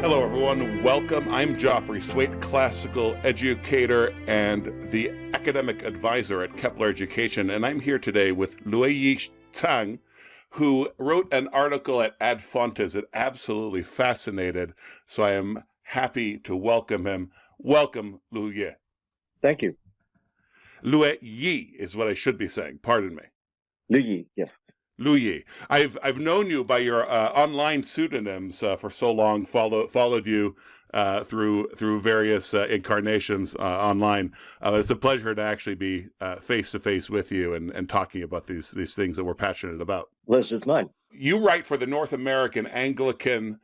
Hello, everyone. Welcome. I'm Joffre, Swait, classical educator and the academic advisor at Kepler Education, and I'm here today with Lue-Yee Tsang, who wrote an article at Ad Fontes that absolutely fascinated, so I am happy to welcome him. Welcome, Lue-Yee. Thank you. Lue-Yee is what I should be saying. Pardon me. Lue-Yee, yes. Lue-Yee. I've known you by your online pseudonyms for so long. Followed you through various incarnations online. It's a pleasure to actually be face to face with you and talking about these things that we're passionate about. Pleasure's mine. You write for the North American Anglican.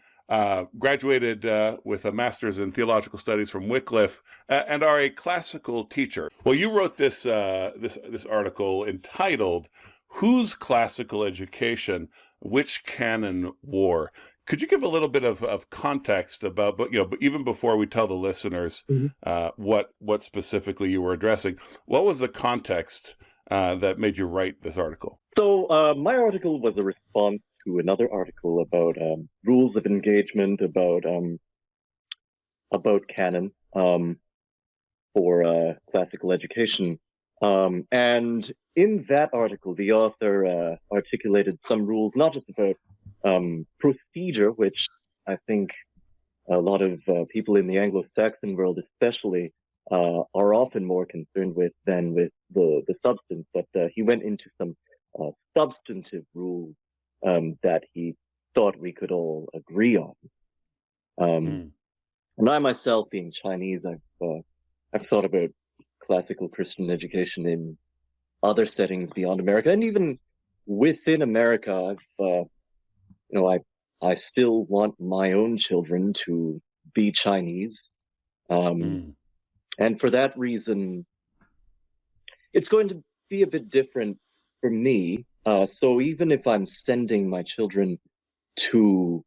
Graduated with a Master's in Theological Studies from Wycliffe, and are a classical teacher. Well, you wrote this article entitled "Whose Classical Education? Which Canon War?" Could you give a little bit of context about, but even before we tell the listeners what specifically you were addressing, what was the context that made you write this article? So my article was a response to another article about rules of engagement, about canon for classical education. And in that article, the author articulated some rules, not just about procedure, which I think a lot of people in the Anglo-Saxon world especially are often more concerned with than with the substance, but he went into some substantive rules that he thought we could all agree on. And I myself, being Chinese, I've thought about classical Christian education in other settings beyond America, and even within America. I still want my own children to be Chinese, and for that reason, it's going to be a bit different for me. So even if I'm sending my children to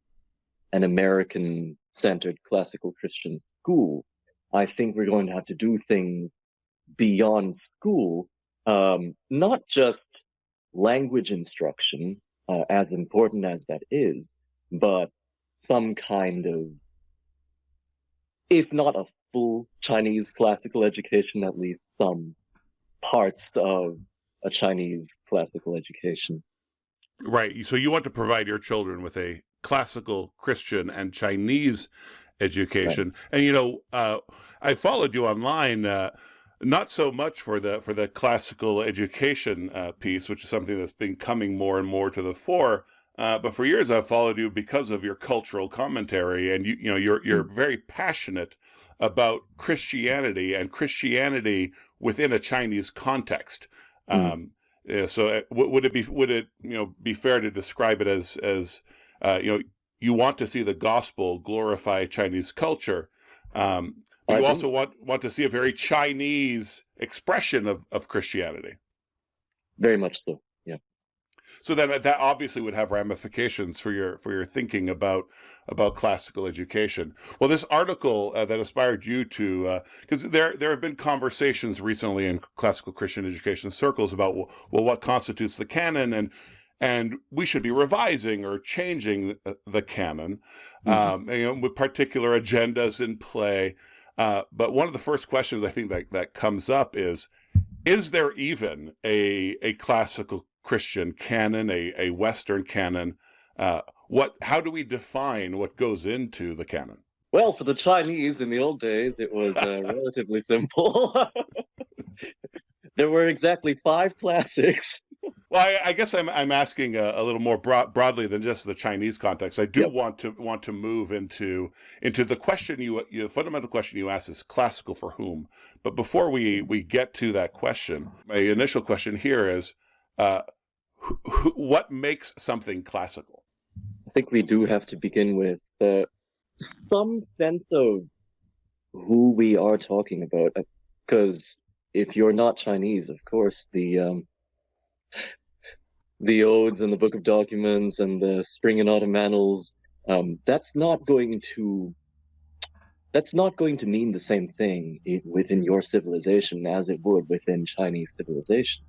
an American-centered classical Christian school, I think we're going to have to do things beyond school, not just language instruction, as important as that is, but some kind of, if not a full Chinese classical education, at least some parts of a Chinese classical education. Right. So you want to provide your children with a classical Christian and Chinese education. Right. And I followed you online, not so much for the classical education piece, which is something that's been coming more and more to the fore. But for years I've followed you because of your cultural commentary, and you're very passionate about Christianity and Christianity within a Chinese context. So would it be fair to describe it as you want to see the gospel glorify Chinese culture? You also want to see a very Chinese expression of Christianity. Very much so, yeah. So then that obviously would have ramifications for your thinking about classical education. Well, this article that inspired you to, because there have been conversations recently in classical Christian education circles about what constitutes the canon, and we should be revising or changing the canon, with particular agendas in play. But one of the first questions I think that comes up is there even a classical Christian canon, a Western canon? How do we define what goes into the canon? Well, for the Chinese in the old days, it was relatively simple. There were exactly 5 classics. Well, I guess I'm asking a little more broadly than just the Chinese context. I do want to move into the question the fundamental question you asked is classical for whom. But before we get to that question, my initial question here is, what makes something classical? I think we do have to begin with some sense of who we are talking about, because if you're not Chinese, of course, the Odes and the Book of Documents and the Spring and Autumn Annals, that's not going to mean the same thing within your civilization as it would within Chinese civilization.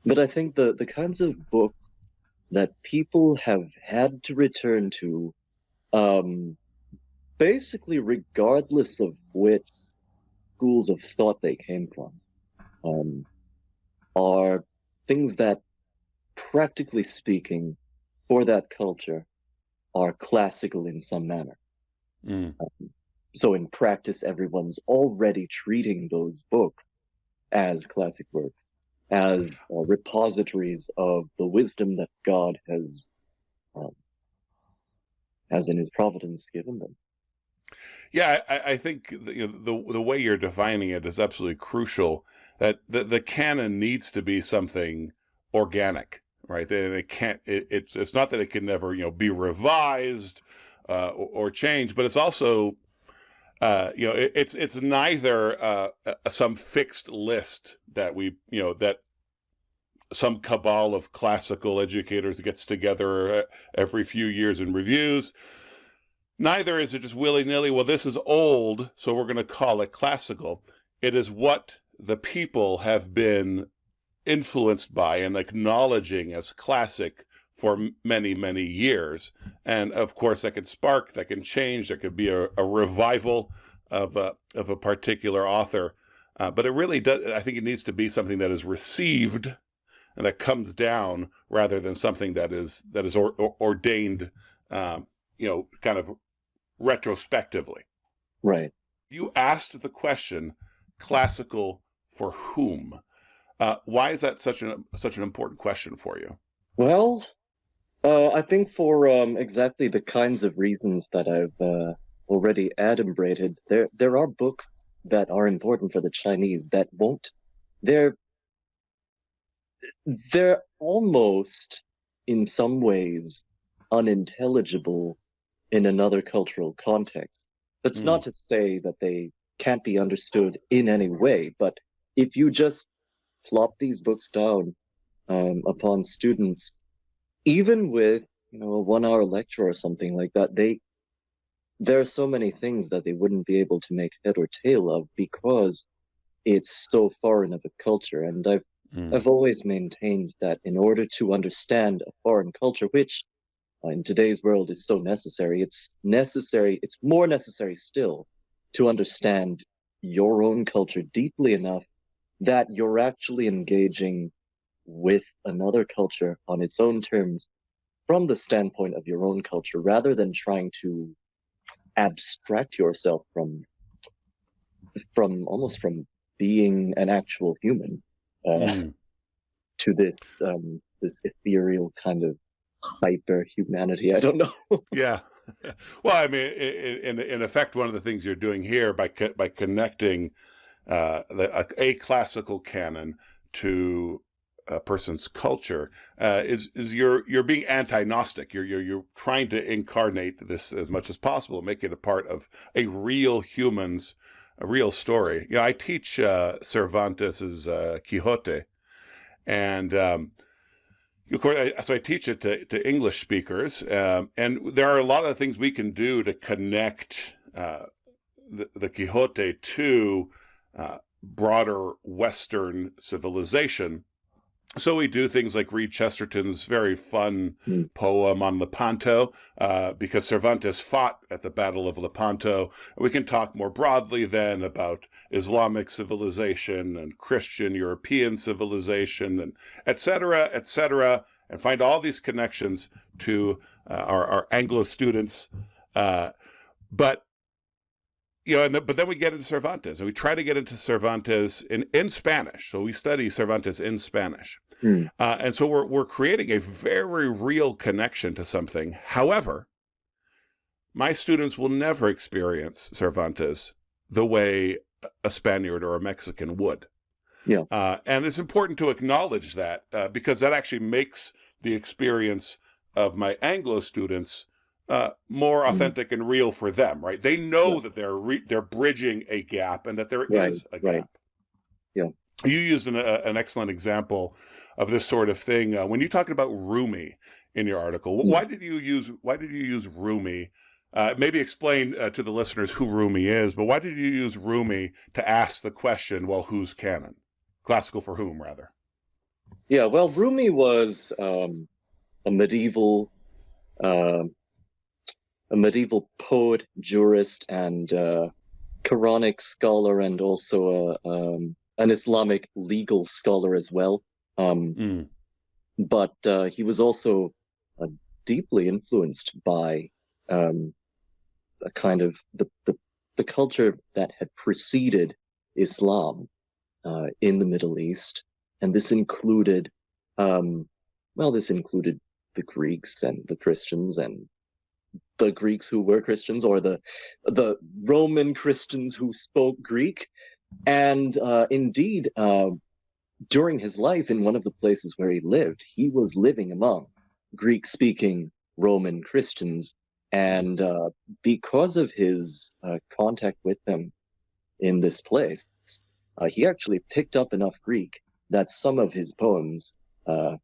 But I think the kinds of books that people have had to return to basically, regardless of which schools of thought they came from, are things that, practically speaking, for that culture, are classical in some manner. Mm. So in practice, everyone's already treating those books as classic works, as repositories of the wisdom that God um, has in His providence given them. Yeah, I think the way you're defining it is absolutely crucial. That the canon needs to be something organic, right? And it can't. It's not that it can never be revised or changed, but it's also it's neither some fixed list that that some cabal of classical educators gets together every few years and reviews. Neither is it just willy-nilly, well, this is old, so we're going to call it classical. It is what the people have been influenced by and acknowledging as classic for many, many years. And of course, that can change. There could be a revival of a particular author. But it really does, I think it needs to be something that is received and that comes down rather than something that is ordained, kind of retrospectively. Right. You asked the question, classical for whom? Why is that such an important question for you? Well, I think for exactly the kinds of reasons that I've already adumbrated, there are books that are important for the Chinese that won't. They're almost, in some ways, unintelligible in another cultural context. That's not to say that they can't be understood in any way, but if you just plop these books down upon students, even with a 1 hour lecture or something like that, there are so many things that they wouldn't be able to make head or tail of because it's so foreign of a culture. And I've always maintained that in order to understand a foreign culture, which in today's world is so necessary, it's more necessary still to understand your own culture deeply enough that you're actually engaging with another culture on its own terms from the standpoint of your own culture, rather than trying to abstract yourself from being an actual human to this ethereal kind of hyper humanity. I don't know. Yeah. Well, I mean, in effect, one of the things you're doing here by connecting a classical canon to a person's culture is you're being anti-Gnostic. You're trying to incarnate this as much as possible, make it a part of a real story. I teach Cervantes's Quixote, and of course, so I teach it to English speakers, and there are a lot of things we can do to connect the Quixote to broader Western civilization. So we do things like read Chesterton's very fun poem on Lepanto, because Cervantes fought at the Battle of Lepanto. We can talk more broadly then about Islamic civilization and Christian European civilization, and et cetera, and find all these connections to our Anglo students. But then we get into Cervantes, and we try to get into Cervantes in Spanish. So we study Cervantes in Spanish. And so we're creating a very real connection to something. However, my students will never experience Cervantes the way a Spaniard or a Mexican would. Yeah. And it's important to acknowledge that because that actually makes the experience of my Anglo students more authentic and real for them, right? They know that they're bridging a gap and that there is a gap. Yeah. You used an excellent example of this sort of thing when you're talking about Rumi in your article. Why did you use Rumi? Maybe explain to the listeners who Rumi is, but why did you use Rumi to ask the question, well, who's canon? Classical for whom, rather? Yeah, well, Rumi was a medieval a medieval poet, jurist, and Quranic scholar, and also an Islamic legal scholar as well. But he was also deeply influenced by a kind of the culture that had preceded Islam in the Middle East, and this included, this included the Greeks and the Christians, and the Greeks who were Christians, or the Roman Christians who spoke Greek, and indeed, during his life, in one of the places where he lived, he was living among Greek-speaking Roman Christians, and because of his contact with them in this place, he actually picked up enough Greek that some of his poems are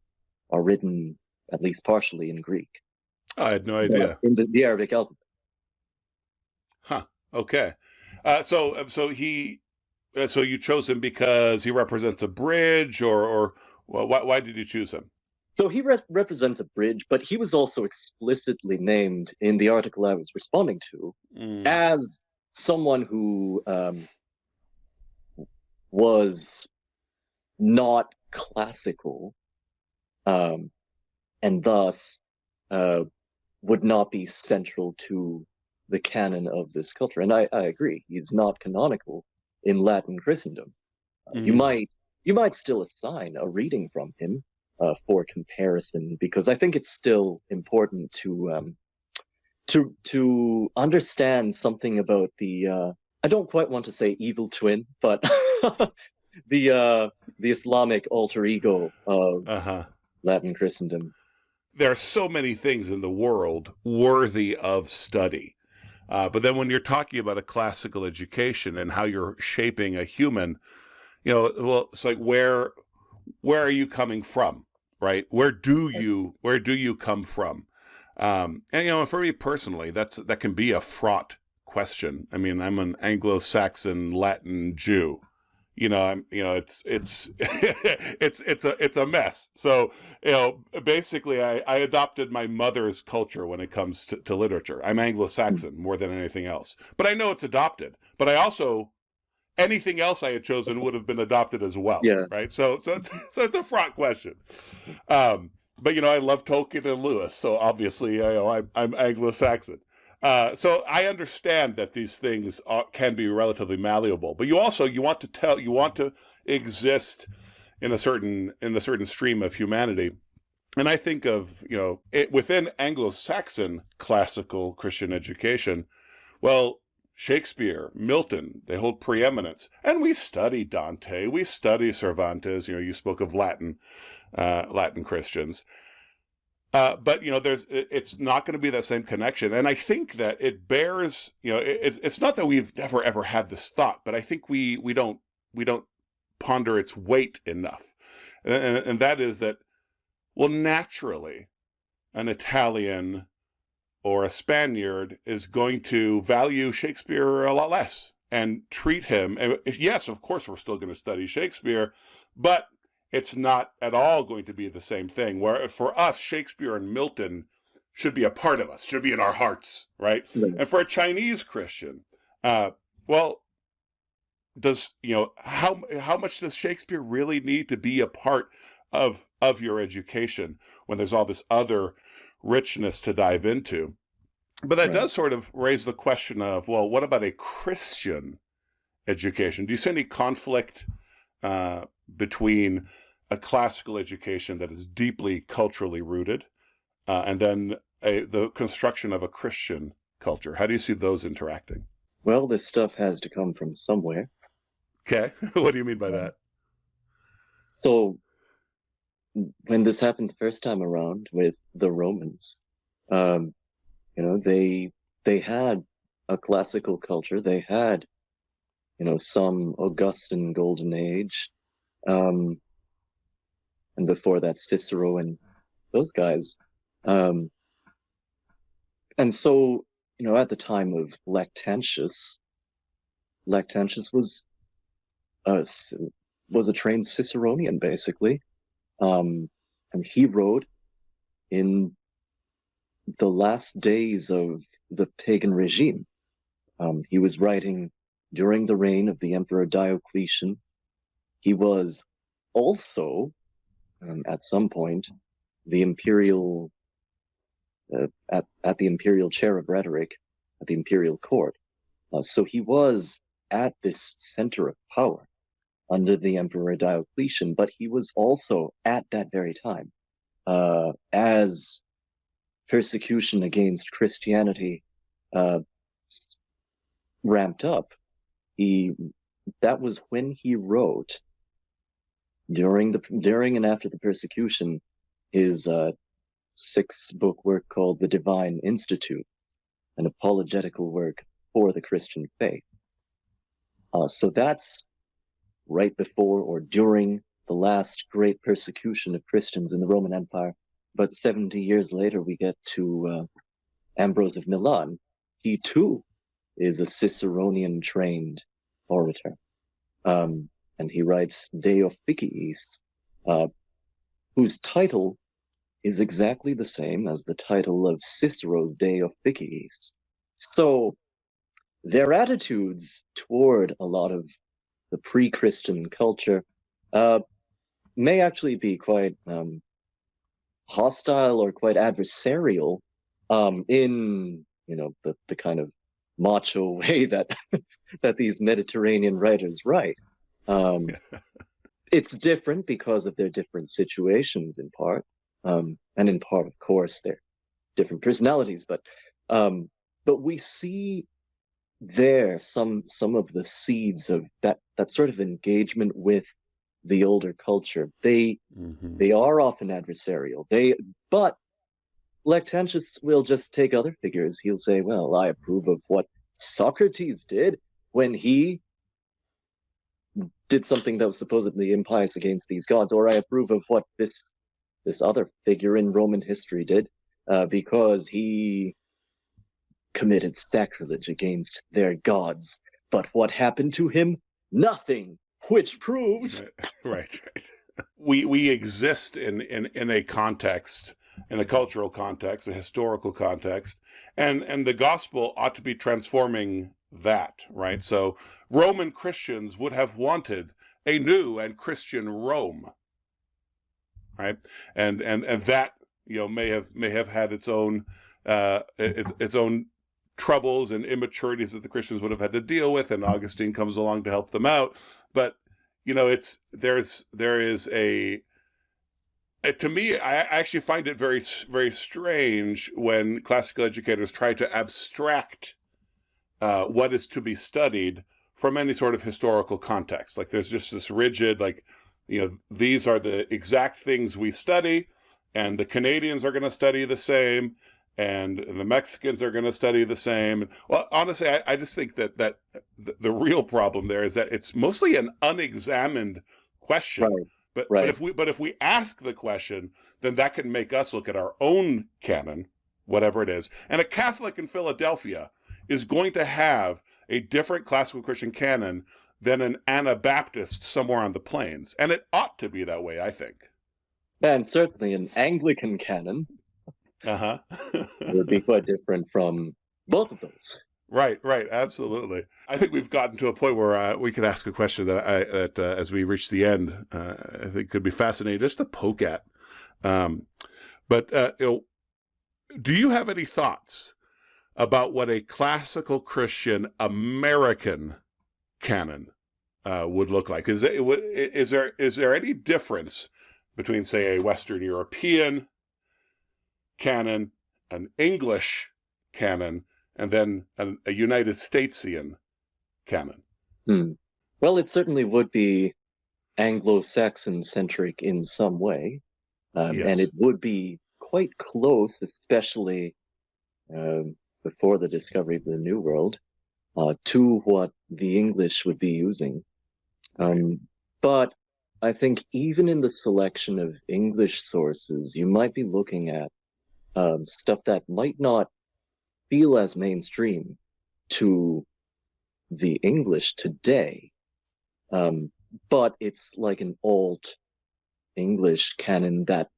written, at least partially, in Greek. I had no idea. In the Arabic alphabet. Huh. Okay. So you chose him because he represents a bridge, or why did you choose him? So he represents a bridge, but he was also explicitly named in the article I was responding to as someone who was not classical, and thus would not be central to the canon of this culture. And I agree, he's not canonical in Latin Christendom. You might still assign a reading from him for comparison, because I think it's still important to understand something about the I don't quite want to say evil twin, but the Islamic alter ego of Latin Christendom. There are so many things in the world worthy of study. But then when you're talking about a classical education and how you're shaping a human, it's like, where are you coming from, right? Where do you come from? And for me personally, that can be a fraught question. I mean, I'm an Anglo-Saxon Latin Jew. It's it's a mess. So, basically I adopted my mother's culture when it comes to literature. I'm Anglo-Saxon more than anything else, but I know it's adopted, but I also, anything else I had chosen would have been adopted as well. Yeah. Right. So it's a fraught question. But I love Tolkien and Lewis. So obviously, I'm Anglo-Saxon. So I understand that these things can be relatively malleable, but you want to exist in a certain stream of humanity. And I think of, within Anglo-Saxon classical Christian education, well, Shakespeare, Milton, they hold preeminence. And we study Dante, we study Cervantes, you spoke of Latin Christians. But it's not going to be that same connection, and I think that it bears. It's not that we've never ever had this thought, but I think we don't ponder its weight enough, and that is that, well, naturally, an Italian or a Spaniard is going to value Shakespeare a lot less and treat him. And yes, of course, we're still going to study Shakespeare, but it's not at all going to be the same thing, where for us, Shakespeare and Milton should be a part of us, should be in our hearts, right? And for a Chinese Christian, how much does Shakespeare really need to be a part of your education when there's all this other richness to dive into? But that does sort of raise the question of, well, what about a Christian education? Do you see any conflict between a classical education that is deeply culturally rooted and then the construction of a Christian culture? How do you see those interacting? Well, this stuff has to come from somewhere. Okay. What do you mean by that? So when this happened the first time around with the Romans, they had a classical culture. They had, some Augustan golden age, and before that Cicero and those guys. And so, at the time of Lactantius was a trained Ciceronian, basically. And he wrote in the last days of the pagan regime. He was writing during the reign of the Emperor Diocletian. He was also, at some point, the imperial at the imperial chair of rhetoric at the imperial court. So he was at this center of power under the Emperor Diocletian, but he was also at that very time, as persecution against Christianity ramped up. That was when he wrote, during and after the persecution, his 6-book work called The Divine Institute, an apologetical work for the Christian faith. So that's right before or during the last great persecution of Christians in the Roman Empire. But 70 years later, we get to Ambrose of Milan. He too is a Ciceronian-trained orator. And he writes De Officiis, whose title is exactly the same as the title of Cicero's De Officiis. So their attitudes toward a lot of the pre-Christian culture may actually be quite hostile or quite adversarial, in the kind of macho way that that these Mediterranean writers write. It's different because of their different situations in part, and in part, of course, their different personalities. But we see there some of the seeds of that sort of engagement with the older culture. They are often adversarial. But Lactantius will just take other figures. He'll say, well, I approve of what Socrates did when he did something that was supposedly impious against these gods, or I approve of what this other figure in Roman history did because he committed sacrilege against their gods. But what happened to him? Nothing, which proves... Right. We exist in a context, in a cultural context, a historical context, and the gospel ought to be transforming that, right? So Roman Christians would have wanted a new and Christian Rome, right? And that, may have had its own its own troubles and immaturities that the Christians would have had to deal with, and Augustine comes along to help them out. But there is a to me, I actually find it very, very strange when classical educators try to abstract what is to be studied from any sort of historical context. Like there's just this rigid, these are the exact things we study, and the Canadians are going to study the same, and the Mexicans are going to study the same. Well, honestly, I just think that the real problem there is that it's mostly an unexamined question. Right. But if we ask the question, then that can make us look at our own canon, whatever it is. And a Catholic in Philadelphia is going to have a different classical Christian canon than an Anabaptist somewhere on the plains. And it ought to be that way, I think. And certainly an Anglican canon would be quite different from both of those. Right, absolutely. I think we've gotten to a point where we could ask a question that as we reach the end, I think could be fascinating just to poke at. But do you have any thoughts about what a classical Christian American canon would look like? Is there any difference between, say, a Western European canon, an English canon, and then a United Statesian canon? Well, it certainly would be Anglo-Saxon-centric in some way, Yes. and it would be quite close, especially before the discovery of the New World, to what the English would be using. But I think even in the selection of English sources, you might be looking at stuff that might not feel as mainstream to the English today, but it's like an old English canon that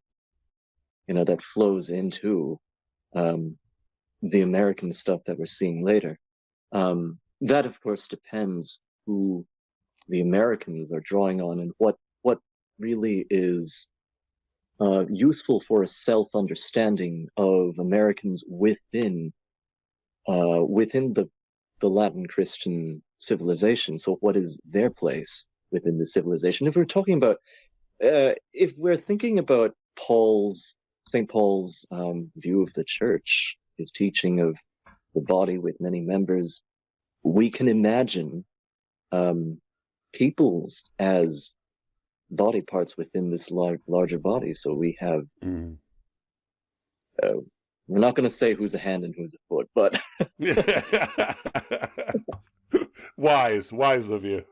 that flows into the American stuff that we're seeing later. That, of course, depends who the Americans are drawing on and what really is useful for a self-understanding of Americans within the Latin Christian civilization. So what is their place within the civilization? If we're talking about, if we're thinking about St. Paul's view of the church, his teaching of the body with many members, we can imagine peoples as body parts within this larger body. So we have, we're not going to say who's a hand and who's a foot, but wise of you.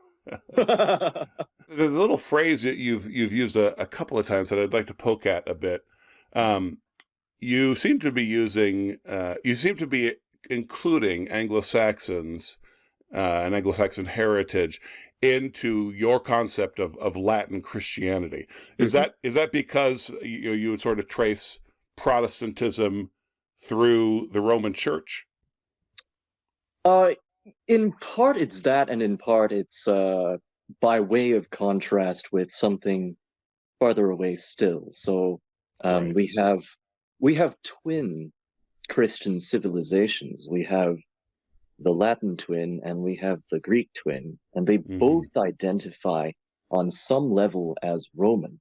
There's a little phrase that you've used a couple of times that I'd like to poke at a bit. You seem to be including Anglo-Saxons and Anglo-Saxon heritage into your concept of Latin Christianity. Is that because you would sort of trace Protestantism through the Roman Church? In part it's that, and in part it's by way of contrast with something farther away still. So Right. we have twin Christian civilizations. We have the Latin twin and we have the Greek twin, and they both identify on some level as Roman.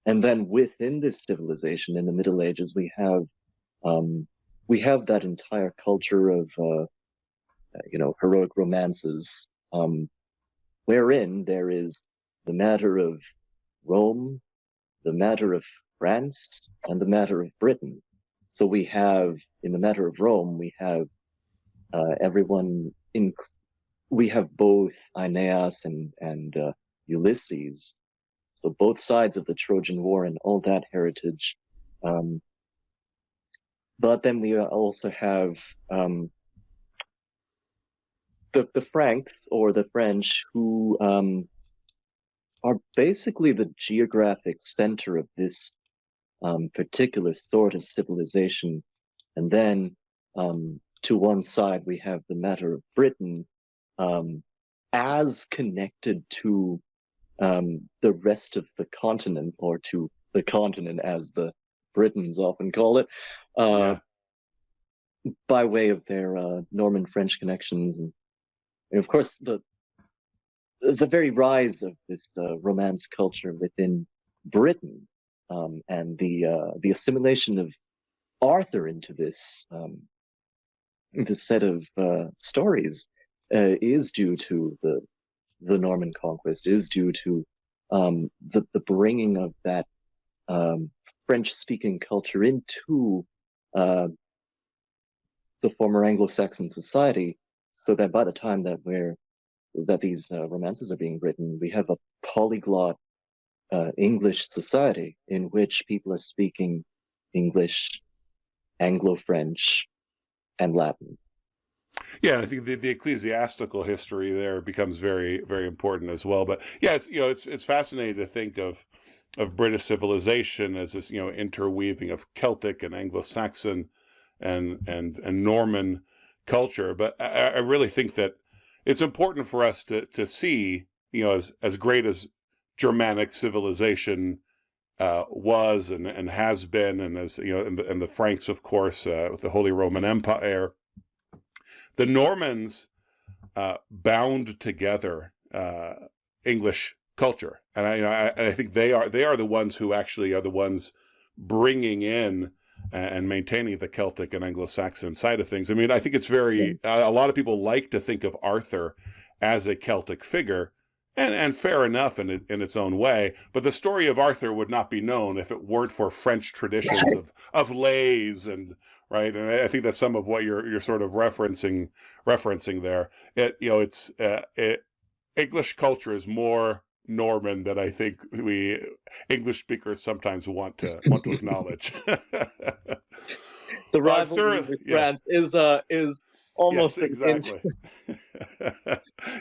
And then within this civilization in the Middle Ages, we have that entire culture of heroic romances, wherein there is the matter of Rome, the matter of France, and the matter of Britain. So we have, in the matter of Rome, we have we have both Aeneas and Ulysses, so both sides of the Trojan War and all that heritage. But then we also have the Franks, or the French, who are basically the geographic center of this particular sort of civilization. And then to one side, we have the matter of Britain as connected to the rest of the continent, or to the continent as the Britons often call it, by way of their Norman French connections. And of course, the very rise of this Romance culture within Britain, and the assimilation of Arthur into this set of stories is due to the Norman conquest, is due to the bringing of that French-speaking culture into the former Anglo-Saxon society, so that by the time that these romances are being written, we have a polyglot English society in which people are speaking English, Anglo-French, and Latin. Yeah, I think the ecclesiastical history there becomes very, very important as well. But yeah, it's fascinating to think of British civilization as this interweaving of Celtic and Anglo-Saxon and Norman culture. But I really think that it's important for us to see, as great as Germanic civilization was and has been, and as and the Franks, of course, with the Holy Roman Empire, the Normans bound together English culture, and I think they are the ones who actually are the ones bringing in and maintaining the Celtic and Anglo-Saxon side of things. I mean, I think it's very a lot of people like to think of Arthur as a Celtic figure, and fair enough in its own way. But the story of Arthur would not be known if it weren't for French traditions of lays and right. And I think that's some of what you're sort of referencing there. English culture is more Norman than I think we English speakers sometimes want to acknowledge. The rivalry with France is almost exactly.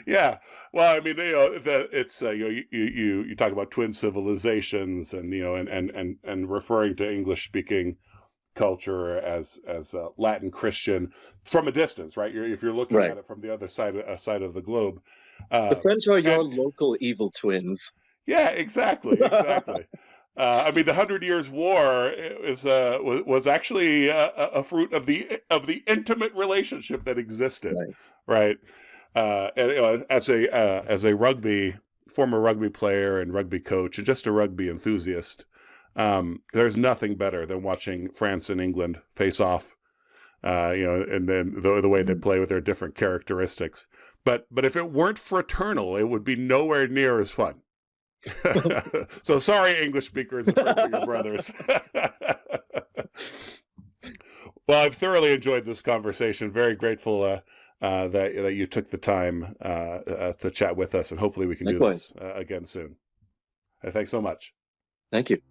Yeah. Well, I mean, it's you talk about twin civilizations, and and referring to English speaking culture as a Latin Christian from a distance, right? If you're looking Right. at it from the other side of the globe. The French are your And local evil twins. yeah, exactly. I mean, the 100 Years' War was actually a fruit of the intimate relationship that existed, right? And as a former rugby player and rugby coach and just a rugby enthusiast, there's nothing better than watching France and England face off, and then the way they play with their different characteristics. But if it weren't fraternal, it would be nowhere near as fun. So sorry, English speakers and French are your brothers. Well, I've thoroughly enjoyed this conversation. Very grateful that you took the time to chat with us, and hopefully we can do this again soon. Thanks so much. Thank you.